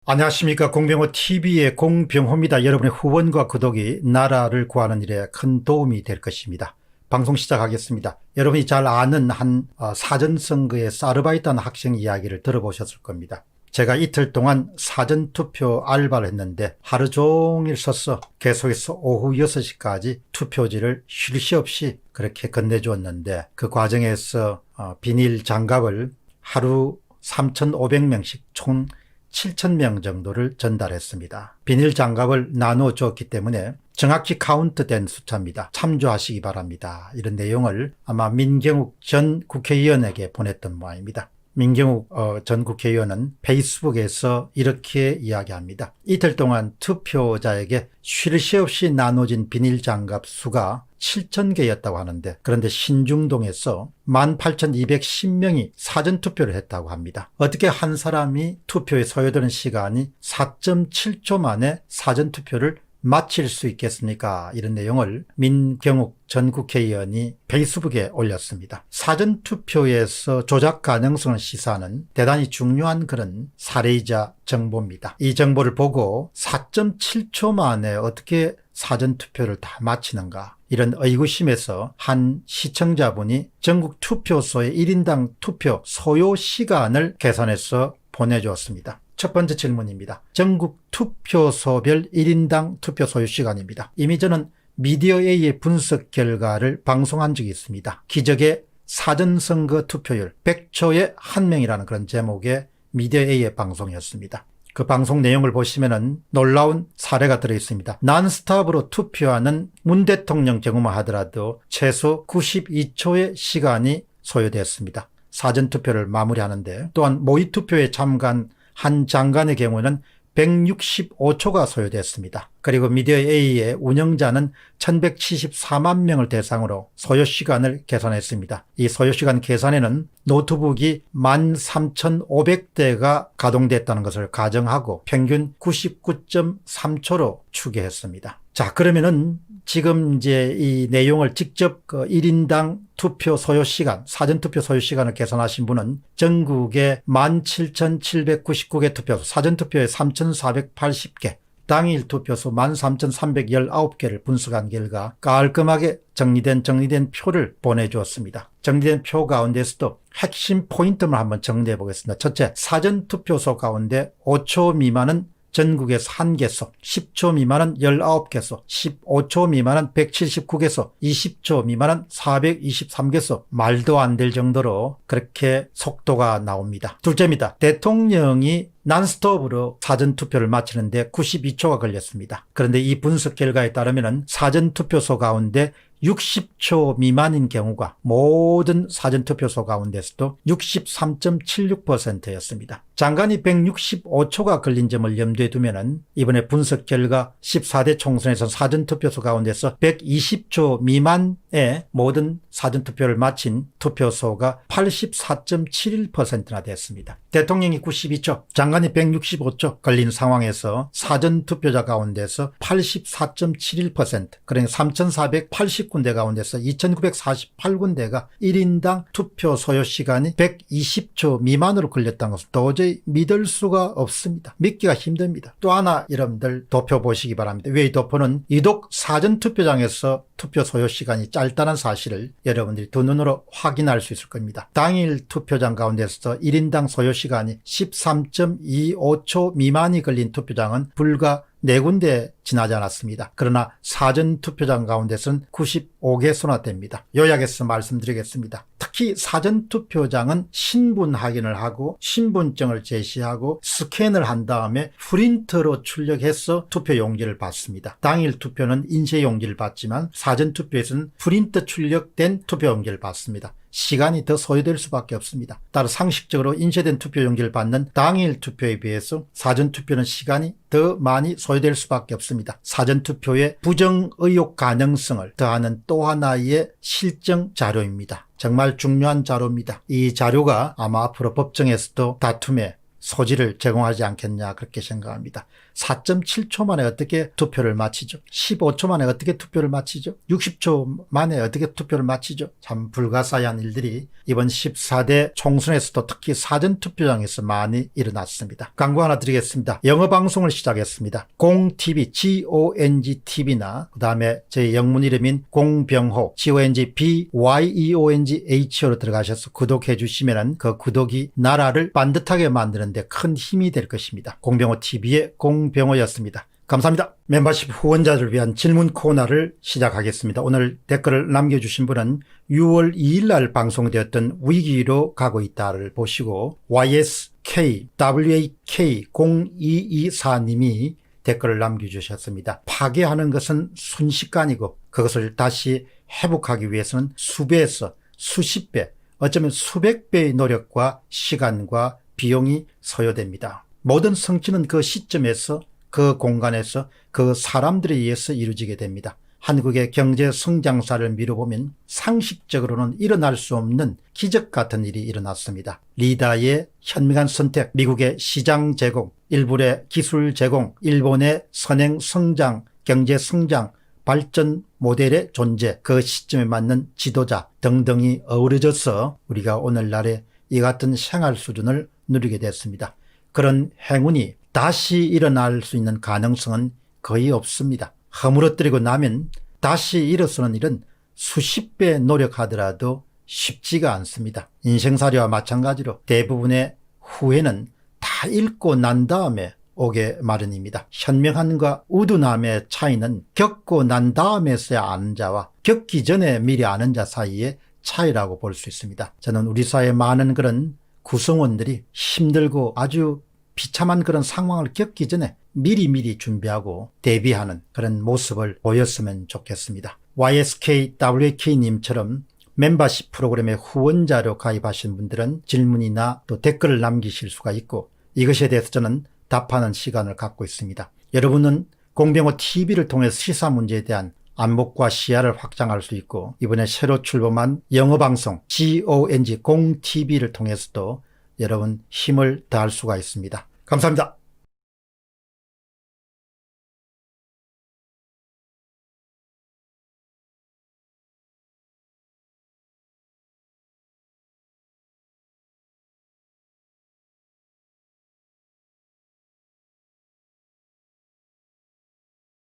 안녕하십니까. 공병호TV의 공병호입니다. 여러분의 후원과 구독이 나라를 구하는 일에 큰 도움이 될 것입니다. 방송 시작하겠습니다. 여러분이 잘 아는 한 사전선거에서 아르바이트하는 학생 이야기를 들어보셨을 겁니다. 제가 이틀 동안 사전투표 알바를 했는데 하루 종일 서서 계속해서 오후 6시까지 투표지를 쉴 새 없이 그렇게 건네주었는데, 그 과정에서 비닐 장갑을 하루 3,500명씩 총 7,000명 정도를 전달했습니다. 비닐 장갑을 나누어 주었기 때문에 정확히 카운트된 숫자입니다. 참조하시기 바랍니다. 이런 내용을 아마 민경욱 전 국회의원에게 보냈던 모양입니다. 민경욱 전 국회의원은 페이스북에서 이렇게 이야기합니다. 이틀 동안 투표자에게 쉴 새 없이 나눠진 비닐 장갑 수가 7,000개였다고 하는데, 그런데 신중동에서 18,210명이 사전투표를 했다고 합니다. 어떻게 한 사람이 투표에 소요되는 시간이 4.7초 만에 사전투표를 마칠 수 있겠습니까? 이런 내용을 민경욱 전 국회의원이 페이스북에 올렸습니다. 사전투표에서 조작 가능성을 시사하는 대단히 중요한 그런 사례이자 정보입니다. 이 정보를 보고 4.7초 만에 어떻게 사전투표를 다 마치는가, 이런 의구심에서 한 시청자분이 전국 투표소의 1인당 투표 소요 시간을 계산해서 보내주었습니다. 첫 번째 질문입니다. 전국 투표소별 1인당 투표 소요 시간입니다. 이미 저는 미디어A의 분석 결과를 방송한 적이 있습니다. 기적의 사전선거 투표율 100초에 1명이라는 그런 제목의 미디어A의 방송이었습니다. 그 방송 내용을 보시면은 놀라운 사례가 들어있습니다. 난스톱으로 투표하는 문 대통령 경우만 하더라도 최소 92초의 시간이 소요됐습니다. 사전투표를 마무리하는데, 또한 모의투표에 참가한 한 장관의 경우는 165초가 소요됐습니다. 그리고 미디어A의 운영자는 1174만 명을 대상으로 소요시간을 계산했습니다. 이 소요시간 계산에는 노트북이 13,500대가 가동됐다는 것을 가정하고 평균 99.3초로 추계했습니다. 자, 그러면은 지금 이제 이 내용을 직접 1인당 투표 소요시간, 사전투표 소요시간을 계산하신 분은 전국에 17,799개 투표소, 사전투표에 3,480개, 당일 투표소 13,319개를 분석한 결과 깔끔하게 정리된 표를 보내주었습니다. 정리된 표 가운데서도 핵심 포인트만 한번 정리해 보겠습니다. 첫째, 사전투표소 가운데 5초 미만은 전국에서 1개소, 10초 미만은 19개소, 15초 미만은 179개소, 20초 미만은 423개소, 말도 안 될 정도로 그렇게 속도가 나옵니다. 둘째입니다. 대통령이 난스톱으로 사전투표를 마치는데 92초가 걸렸습니다. 그런데 이 분석 결과에 따르면 사전투표소 가운데 60초 미만인 경우가 모든 사전투표소 가운데서도 63.76%였습니다. 장관이 165초가 걸린 점을 염두에 두면 이번에 분석 결과 14대 총선에서 사전투표소 가운데서 120초 미만의 모든 사전투표를 마친 투표소가 84.71%나 됐습니다. 대통령이 92초, 장관이 165초 걸린 상황에서 사전투표자 가운데서 84.71%, 그러니까 3,480군데 가운데서 2,948군데가 1인당 투표 소요 시간이 120초 미만으로 걸렸다는 것은 도저히 믿을 수가 없습니다. 믿기가 힘듭니다. 또 하나 여러분들 도표 보시기 바랍니다. 왜 이 도표는 이독 사전투표장에서 투표 소요 시간이 짧다는 사실을 여러분들이 두 눈으로 확인할 수 있을 겁니다. 당일 투표장 가운데서 1인당 소요 시간이 13.25초 미만이 걸린 투표장은 불과 4군데 지나지 않았습니다. 그러나 사전투표장 가운데서는 95개소나 됩니다. 요약해서 말씀드리겠습니다. 특히 사전투표장은 신분 확인을 하고 신분증을 제시하고 스캔을 한 다음에 프린터로 출력해서 투표용지를 받습니다. 당일 투표는 인쇄용지를 받지만 사전투표에서는 프린터 출력된 투표용지를 받습니다. 시간이 더 소요될 수밖에 없습니다. 따라 상식적으로 인쇄된 투표용지를 받는 당일 투표에 비해서 사전투표는 시간이 더 많이 소요될 수밖에 없습니다. 사전투표의 부정 의혹 가능성을 더하는 또 하나의 실정 자료입니다. 정말 중요한 자료입니다. 이 자료가 아마 앞으로 법정에서도 다툼의 소지를 제공하지 않겠냐 그렇게 생각합니다. 4.7초 만에 어떻게 투표를 마치죠? 15초 만에 어떻게 투표를 마치죠? 60초 만에 어떻게 투표를 마치죠? 참 불가사의한 일들이 이번 14대 총선에서도 특히 사전투표장에서 많이 일어났습니다. 광고 하나 드리겠습니다. 영어 방송을 시작했습니다. 공TV, GONGTV나 그 다음에 제 영문 이름인 공병호, GONGBYEONGHO로 들어가셔서 구독해 주시면 그 구독이 나라를 반듯하게 만드는데 큰 힘이 될 것입니다. 공병호TV의 공병호였습니다. 감사합니다. 멤버십 후원자들을 위한 질문 코너를 시작하겠습니다. 오늘 댓글을 남겨주신 분은 6월 2일 날 방송되었던 위기로 가고 있다를 보시고 YSKWAK0224님이 댓글을 남겨주셨습니다. 파괴하는 것은 순식간이고 그것을 다시 회복하기 위해서는 수배에서 수십 배, 어쩌면 수백 배의 노력과 시간과 비용이 소요됩니다. 모든 성취는 그 시점에서 그 공간에서 그 사람들에 의해서 이루어지게 됩니다. 한국의 경제 성장사를 미뤄보면 상식적으로는 일어날 수 없는 기적 같은 일이 일어났습니다. 리다의 현명한 선택, 미국의 시장 제공, 일본의 기술 제공, 일본의 선행 성장, 경제 성장, 발전 모델의 존재, 그 시점에 맞는 지도자 등등이 어우러져서 우리가 오늘날의 이 같은 생활 수준을 누리게 됐습니다. 그런 행운이 다시 일어날 수 있는 가능성은 거의 없습니다. 허물어뜨리고 나면 다시 일어서는 일은 수십 배 노력하더라도 쉽지가 않습니다. 인생살이와 마찬가지로 대부분의 후회는 다 읽고 난 다음에 오게 마련입니다. 현명함과 우둔함의 차이는 겪고 난 다음에서야 아는 자와 겪기 전에 미리 아는 자 사이의 차이라고 볼 수 있습니다. 저는 우리 사회의 많은 그런 구성원들이 힘들고 아주 비참한 그런 상황을 겪기 전에 미리 준비하고 대비하는 그런 모습을 보였으면 좋겠습니다. YSKWK님처럼 멤버십 프로그램의 후원자로 가입하신 분들은 질문이나 또 댓글을 남기실 수가 있고 이것에 대해서 저는 답하는 시간을 갖고 있습니다. 여러분은 공병호TV를 통해 시사 문제에 대한 안목과 시야를 확장할 수 있고 이번에 새로 출범한 영어방송 GONG 공TV를 통해서도 여러분 힘을 더할 수가 있습니다. 감사합니다.